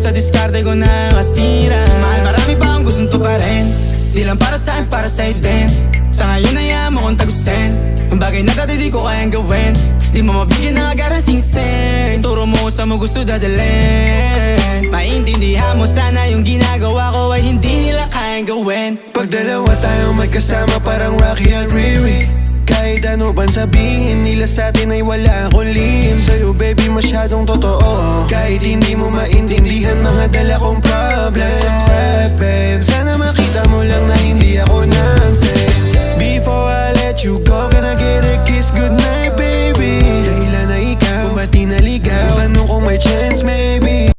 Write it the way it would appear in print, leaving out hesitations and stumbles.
sa diskarte ko na masira. Mahal, marami pa ang gustong tuparin, di lang para sa'kin, para sa'yo din. Sa ngayon ayaw mo kong tagusin yung bagay na dati di ko kayang gawin. Di mo mabigyan ng agarang singsing, turo mo sa mo gusto dadalhin. Maintindihan mo sana yung ginagawa ko ay hindi nila kayang gawin. Pag dalawa tayong magkasama parang Rocky at Riri, kahit ano bang sabihin nila sa'tin ay wala akong lihim. Sa'yo baby masyadong totoo, kahit hindi mo maintindihan mga dala kong problems. Babe, sana makita mo lang na hindi ako